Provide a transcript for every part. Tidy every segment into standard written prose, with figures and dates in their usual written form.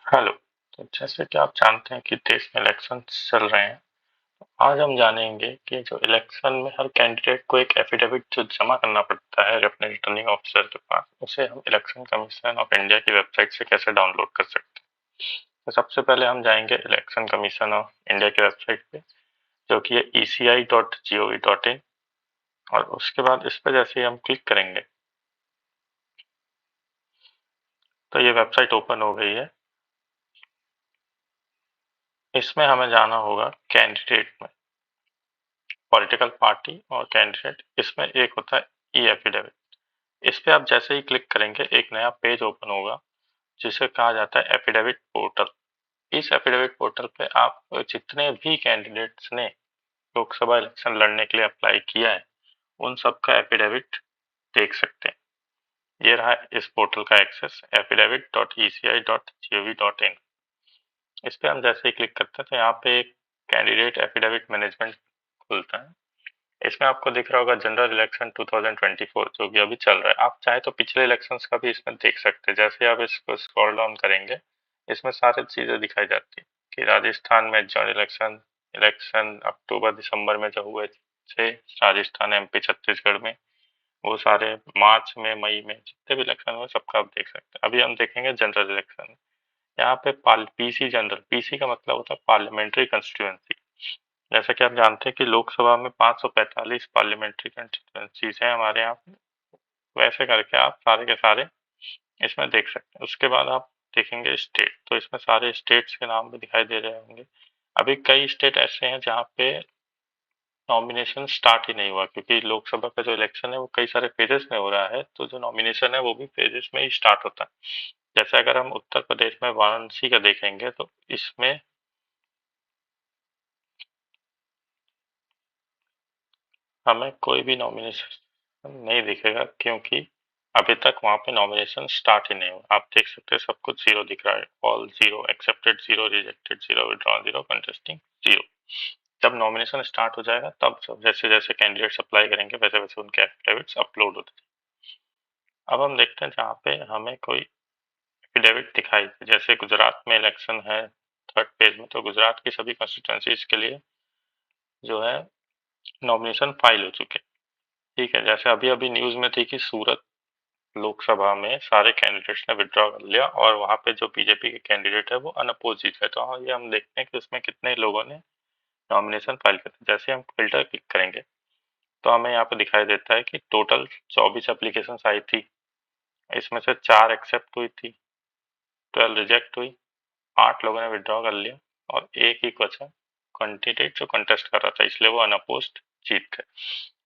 Hello. तो जैसे कि आप जानते हैं कि देश में इलेक्शन चल रहे हैं। आज हम जानेंगे कि जो इलेक्शन में हर कैंडिडेट को एक एफिडेविट जो जमा करना पड़ता है अपने रिटर्निंग ऑफिसर के पास, उसे हम इलेक्शन कमीशन ऑफ इंडिया की वेबसाइट से कैसे डाउनलोड कर सकते हैं। तो सबसे पहले हम जाएंगे इलेक्शन कमीशन ऑफ इंडिया की वेबसाइट पे, जो कि है eci.gov.in। और उसके बाद इस पर जैसे ही हम क्लिक करेंगे तो ये वेबसाइट ओपन हो गई है। इसमें हमें जाना होगा कैंडिडेट में, पॉलिटिकल पार्टी और कैंडिडेट। इसमें एक होता है ई एफिडेविट। इस पे आप जैसे ही क्लिक करेंगे एक नया पेज ओपन होगा जिसे कहा जाता है एफिडेविट पोर्टल। इस एफिडेविट पोर्टल पे आप जितने भी कैंडिडेट्स ने लोकसभा इलेक्शन लड़ने के लिए अप्लाई किया है उन सबका एफिडेविट देख सकते हैं। ये रहा इस पोर्टल का एक्सेस, affidavit.eci.gov.in। इस पे हम जैसे ही क्लिक करते हैं तो यहाँ पे एक कैंडिडेट एफिडेविट मैनेजमेंट खुलता है। इसमें आपको दिख रहा होगा जनरल इलेक्शन 2024 जो कि अभी चल रहा है। आप चाहे तो पिछले इलेक्शंस का भी इसमें देख सकते हैं। जैसे आप इसको स्क्रॉल डाउन करेंगे इसमें सारी चीजें दिखाई जाती है कि राजस्थान में जनरल इलेक्शन इलेक्शन अक्टूबर दिसंबर में जो हुए थे, राजस्थान एमपी छत्तीसगढ़ में, वो सारे मार्च में मई में जितने भी इलेक्शन हुए सबका आप देख सकते हैं। अभी हम देखेंगे जनरल इलेक्शन। यहाँ पे पीसी जनरल, पीसी का मतलब होता है पार्लियामेंट्री कंस्टिट्यूएंसी। जैसा कि आप जानते हैं कि लोकसभा में 545 पार्लियामेंट्री कंस्टिट्यूएंसीज हैं हमारे यहाँ पे। वैसे करके आप सारे के सारे इसमें देख सकते हैं। उसके बाद आप देखेंगे स्टेट, तो इसमें सारे स्टेट्स के नाम भी दिखाई दे रहे होंगे। अभी कई स्टेट ऐसे हैं जहाँ पे नॉमिनेशन स्टार्ट ही नहीं हुआ, क्योंकि लोकसभा का जो इलेक्शन है वो कई सारे फेजेस में हो रहा है, तो जो नॉमिनेशन है वो भी फेजेस में ही स्टार्ट होता है। जैसे अगर हम उत्तर प्रदेश में वाराणसी का देखेंगे तो इसमें हमें कोई भी नॉमिनेशन नहीं दिखेगा, क्योंकि अभी तक वहां पे नॉमिनेशन स्टार्ट ही नहीं हुआ। आप देख सकते हैं सब कुछ जीरो दिख रहा है, all zero, accepted zero, rejected zero, withdrawn zero, contesting zero. जब नॉमिनेशन स्टार्ट हो जाएगा तब जैसे जैसे कैंडिडेट्स अप्लाई करेंगे वैसे वैसे उनके एफिडेविट्स अपलोड होते हैं। अब हम देखते हैं जहाँ पे हमें कोई एफिडेविट दिखाई दे। जैसे गुजरात में इलेक्शन है थर्ड पेज में, तो गुजरात की सभी कंस्टिट्यूंसीज के लिए जो है नॉमिनेशन फाइल हो चुके हैं। ठीक है, जैसे अभी अभी न्यूज में थी कि सूरत लोकसभा में सारे कैंडिडेट्स ने विड्रॉ कर लिया और वहां पे जो बीजेपी के कैंडिडेट है वो अनअपोज जीत गए। तो हाँ, ये हम देखते हैं कि उसमें कितने लोगों ने नॉमिनेशन फाइल किया। जैसे हम फिल्टर क्लिक करेंगे तो हमें यहाँ पे दिखाई देता है कि टोटल 24 एप्लीकेशन आई थी। इसमें से 4 एक्सेप्ट हुई थी, 12 रिजेक्ट हुई, 8 लोगों ने विड्रॉ कर लिया और एक ही बचा कैंडिडेट जो कंटेस्ट कर रहा था, इसलिए वो अनअपोज्ड जीत गए।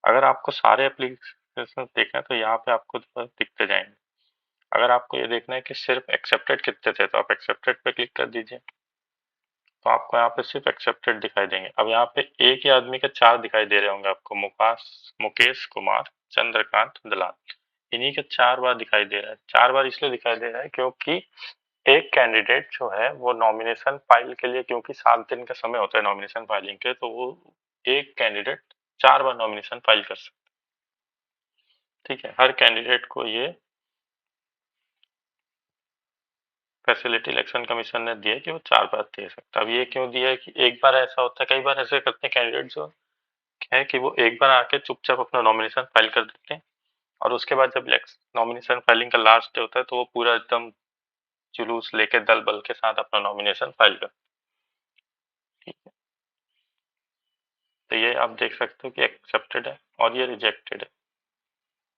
अगर आपको सारे एप्लीकेशन देखना है तो यहाँ पे आपको दिखते जाएंगे। अगर आपको ये देखना है कि सिर्फ एक्सेप्टेड कितने थे तो आप एक्सेप्टेड पे क्लिक कर दीजिए, तो आपको यहाँ पे सिर्फ एक्सेप्टेड दिखाई देंगे। अब यहाँ पे एक ही आदमी के 4 दिखाई दे रहे होंगे आपको, मुकेश कुमार चंद्रकांत दलाल। इन्हीं के 4 बार दिखाई दे रहा है। 4 बार इसलिए दिखाई दे रहा है क्योंकि एक कैंडिडेट जो है वो नॉमिनेशन फाइल के लिए, क्योंकि 7 दिन का समय होता है नॉमिनेशन फाइलिंग के, तो वो एक कैंडिडेट 4 बार नॉमिनेशन फाइल कर सकता है। ठीक है, हर कैंडिडेट को ये फैसिलिटी इलेक्शन कमीशन ने दी है कि वो 4 बार दे सकता है। अब ये क्यों दिया है कि एक बार ऐसा होता है, कई बार ऐसे करते हैं कैंडिडेट जो है कि वो एक बार आके चुपचाप अपना नॉमिनेशन फाइल कर देते हैं और उसके बाद जब नॉमिनेशन फाइलिंग का लास्ट डे होता है तो वो पूरा एकदम जुलूस लेके दल बल के साथ अपना नॉमिनेशन फाइल करते हैं। तो ये आप देख सकते हो कि एक्सेप्टेड है और ये रिजेक्टेड है।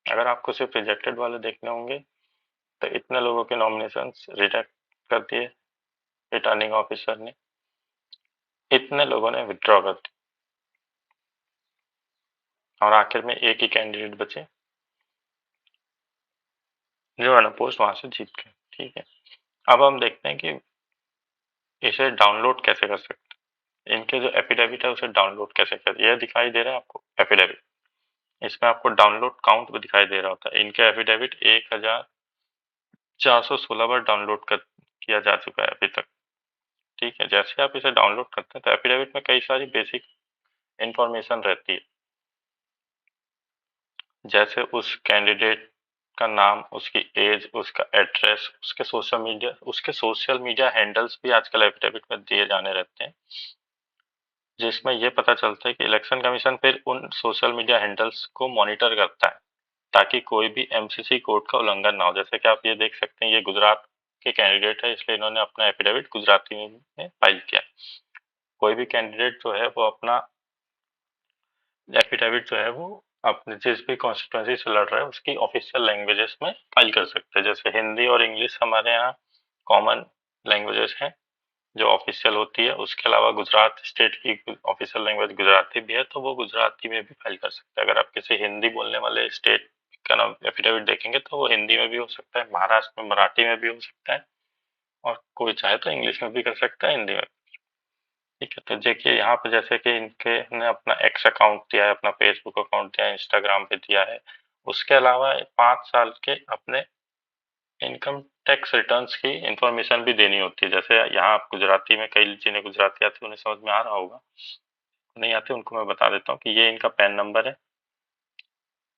अगर आपको सिर्फ रिजेक्टेड वाले देखने होंगे तो इतने लोगों के नॉमिनेशन रिजेक्ट कर दिए रिटर्निंग ऑफिसर ने, इतने लोगों ने विड्रॉ कर दिए और आखिर में एक ही कैंडिडेट बचे जो अनअपोज्ड वहां से जीत गए। ठीक है, अब हम देखते हैं कि इसे डाउनलोड कैसे कर सकते हैं। इनके जो एफिडेविट है उसे डाउनलोड कैसे कर, यह दिखाई दे रहा है आपको एफिडेविट। इसमें आपको डाउनलोड काउंट भी दिखाई दे रहा होता है। इनके एफिडेविट 1416 बार डाउनलोड किया जा चुका है अभी तक। ठीक है, जैसे आप इसे डाउनलोड करते हैं तो एफिडेविट में कई सारी बेसिक इंफॉर्मेशन रहती है। जैसे उस कैंडिडेट उसका नाम, उसकी एज, उसका एड्रेस, उसके सोशल मीडिया हैंडल्स भी आजकल एफिडेविट में दिए जाने रहते हैं, जिसमें ये पता चलता है कि इलेक्शन कमीशन फिर उन सोशल मीडिया हैंडल्स को मॉनिटर करता है ताकि कोई भी एमसीसी कोड का उल्लंघन ना हो। जैसे कि आप ये देख सकते हैं, ये गुजरात के कैंडिडेट है, इसलिए इन्होंने अपना एफिडेविट गुजराती में फाइल किया। कोई भी कैंडिडेट जो है वो अपना एफिडेविट जो है वो अपने जिस भी कॉन्स्टिट्यूंसी से लड़ रहा है उसकी ऑफिशियल लैंग्वेजेस में फाइल कर सकते हैं। जैसे हिंदी और इंग्लिश हमारे यहाँ कॉमन लैंग्वेजेस हैं जो ऑफिशियल होती है, उसके अलावा गुजरात स्टेट की ऑफिशियल लैंग्वेज गुजराती भी है, तो वो गुजराती में भी फाइल कर सकते हैं। अगर आप किसी हिंदी बोलने वाले स्टेट का नाम एफिडेविट देखेंगे तो वो हिंदी में भी हो सकता है, महाराष्ट्र में मराठी में भी हो सकता है, और कोई चाहे तो इंग्लिश में भी कर सकता है, हिंदी में। ठीक है, तो देखिए यहाँ पे जैसे कि इनके ने अपना एक्स अकाउंट दिया है, अपना फेसबुक अकाउंट दिया है, इंस्टाग्राम पे दिया है, उसके अलावा 5 साल के अपने इनकम टैक्स रिटर्न्स की इंफॉर्मेशन भी देनी होती है। जैसे यहाँ आप गुजराती में, कई जिन्हें गुजराती आती है उन्हें समझ में आ रहा होगा, नहीं आते उनको मैं बता देता हूँ कि ये इनका पैन नंबर है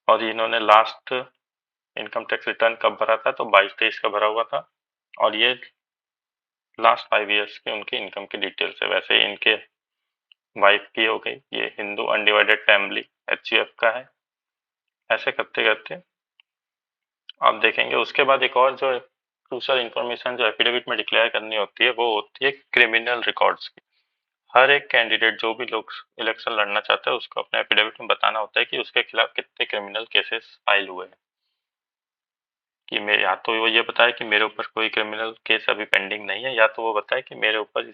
और इन्होंने लास्ट इनकम टैक्स रिटर्न कब भरा था, तो 22-23 का भरा हुआ था, और ये लास्ट 5 ईयर्स की उनकी इनकम की डिटेल्स है। वैसे इनके वाइफ की हो गई, ये हिंदू अनडिवाइडेड फैमिली एचयूएफ का है। ऐसे करते करते आप देखेंगे उसके बाद एक और जो क्रूशल इंफॉर्मेशन जो एफिडेविट में डिक्लेयर करनी होती है वो होती है क्रिमिनल रिकॉर्ड्स की। हर एक कैंडिडेट जो भी लोग इलेक्शन लड़ना चाहता है उसको अपने एफिडेविट में बताना होता है कि उसके खिलाफ कितने क्रिमिनल केसेस फाइल हुए हैं। कि मैं या तो वो ये बताए कि मेरे ऊपर कोई क्रिमिनल केस अभी पेंडिंग नहीं है, या तो वो बताए कि मेरे ऊपर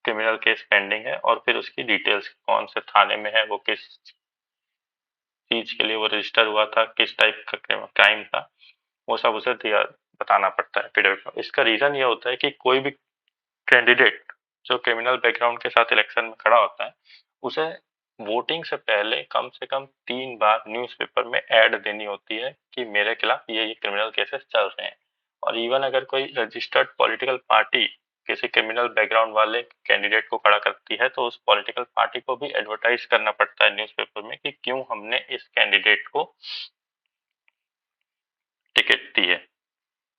क्रिमिनल केस पेंडिंग है, और फिर उसकी डिटेल्स कौन से थाने में है, वो किस चीज के लिए वो रजिस्टर हुआ था, किस टाइप का क्राइम था, वो सब उसे दिया बताना पड़ता है एफिडेविट में। इसका रीजन ये होता है कि कोई भी कैंडिडेट जो क्रिमिनल बैकग्राउंड के साथ इलेक्शन में खड़ा होता है उसे वोटिंग से पहले कम से कम 3 बार न्यूज़पेपर में ऐड देनी होती है कि मेरे खिलाफ ये क्रिमिनल केसेस चल रहे हैं। और इवन अगर कोई रजिस्टर्ड पॉलिटिकल पार्टी किसी क्रिमिनल बैकग्राउंड वाले कैंडिडेट को खड़ा करती है तो उस पॉलिटिकल पार्टी को भी एडवर्टाइज करना पड़ता है न्यूज़पेपर में कि क्यों हमने इस कैंडिडेट को टिकट दी है।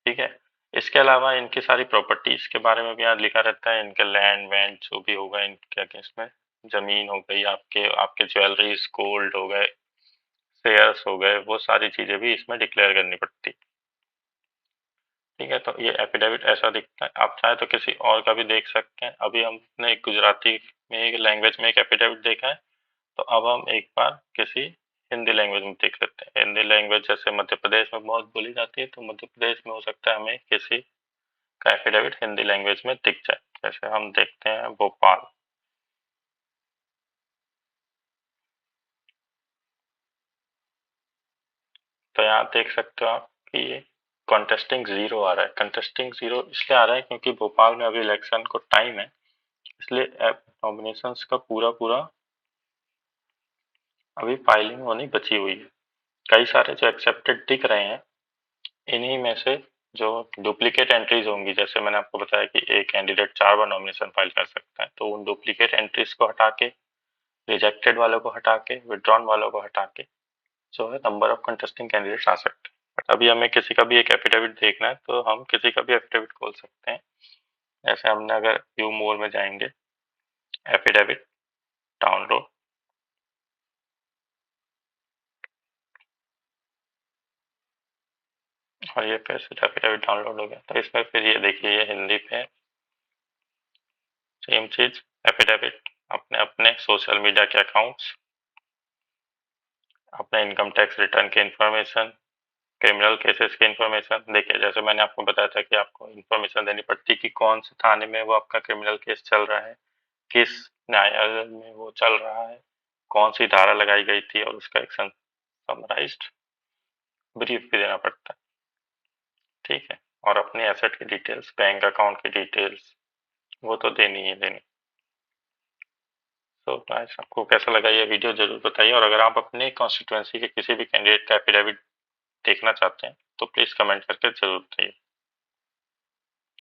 ठीक है, इसके अलावा इनकी सारी प्रॉपर्टीज के बारे में भी यहाँ लिखा रहता है, इनके लैंड वैंड जो भी होगा इनके अगेंस्ट में, जमीन हो गई, आपके आपके ज्वेलरीज, गोल्ड हो गए, शेयर्स हो गए, वो सारी चीजें भी इसमें डिक्लेयर करनी पड़ती। ठीक है, तो ये एफिडेविट ऐसा दिखता है। आप चाहे तो किसी और का भी देख सकते हैं। अभी हमने एक गुजराती में एक लैंग्वेज में एक एफिडेविट देखा है, तो अब हम एक बार किसी हिंदी लैंग्वेज में देख लेते हैं। हिंदी लैंग्वेज जैसे मध्य प्रदेश में बहुत बोली जाती है, तो मध्य प्रदेश में हो सकता है हमें किसी का एफिडेविट हिंदी लैंग्वेज में दिख जाए। जैसे हम देखते हैं भोपाल, तो यहाँ देख सकते हो आप कि ये कॉन्टेस्टिंग जीरो आ रहा है। कंटेस्टिंग जीरो इसलिए आ रहा है क्योंकि भोपाल में अभी इलेक्शन को टाइम है, इसलिए नॉमिनेशन का पूरा पूरा अभी फाइलिंग होनी बची हुई है। कई सारे जो एक्सेप्टेड दिख रहे हैं, इन्हीं में से जो डुप्लीकेट एंट्रीज होंगी, जैसे मैंने आपको बताया कि एक कैंडिडेट 4 बार नॉमिनेशन फाइल कर सकता है, तो उन डुप्लीकेट एंट्रीज को हटा के, रिजेक्टेड वालों को हटा के, विड्रॉन वालों को हटा के जो है नंबर ऑफ कंटेस्टिंग कैंडिडेट्स आ सकते हैं। बट अभी हमें किसी का भी एक एफिडेविट देखना है तो हम किसी का भी एफिडेविट खोल सकते हैं। जैसे हमने अगर व्यू मोर में जाएंगे, एफिडेविट डाउनलोड, और ये फिर से एफिडेविट डाउनलोड हो गया। तो इसमें फिर ये देखिए, ये हिंदी पे सेम चीज, एफिडेविट, अपने अपने सोशल मीडिया के अकाउंट्स, अपने इनकम टैक्स रिटर्न की इंफॉर्मेशन, क्रिमिनल केसेस की इंफॉर्मेशन। देखिए जैसे मैंने आपको बताया था कि आपको इंफॉर्मेशन देनी पड़ती है कि कौन से थाने में वो आपका क्रिमिनल केस चल रहा है, किस न्यायालय में वो चल रहा है, कौन सी धारा लगाई गई थी, और उसका एक समराइज्ड ब्रीफ भी देना पड़ता है। ठीक है, और अपने एसेट की डिटेल्स, बैंक अकाउंट की डिटेल्स, वो तो देनी ही देनी। तो गाइस, आपको कैसा लगा ये वीडियो जरूर बताइए, और अगर आप अपने कॉन्स्टिट्यूएंसी के किसी भी कैंडिडेट का एफिडेविट देखना चाहते हैं तो प्लीज़ कमेंट करके जरूर बताइए।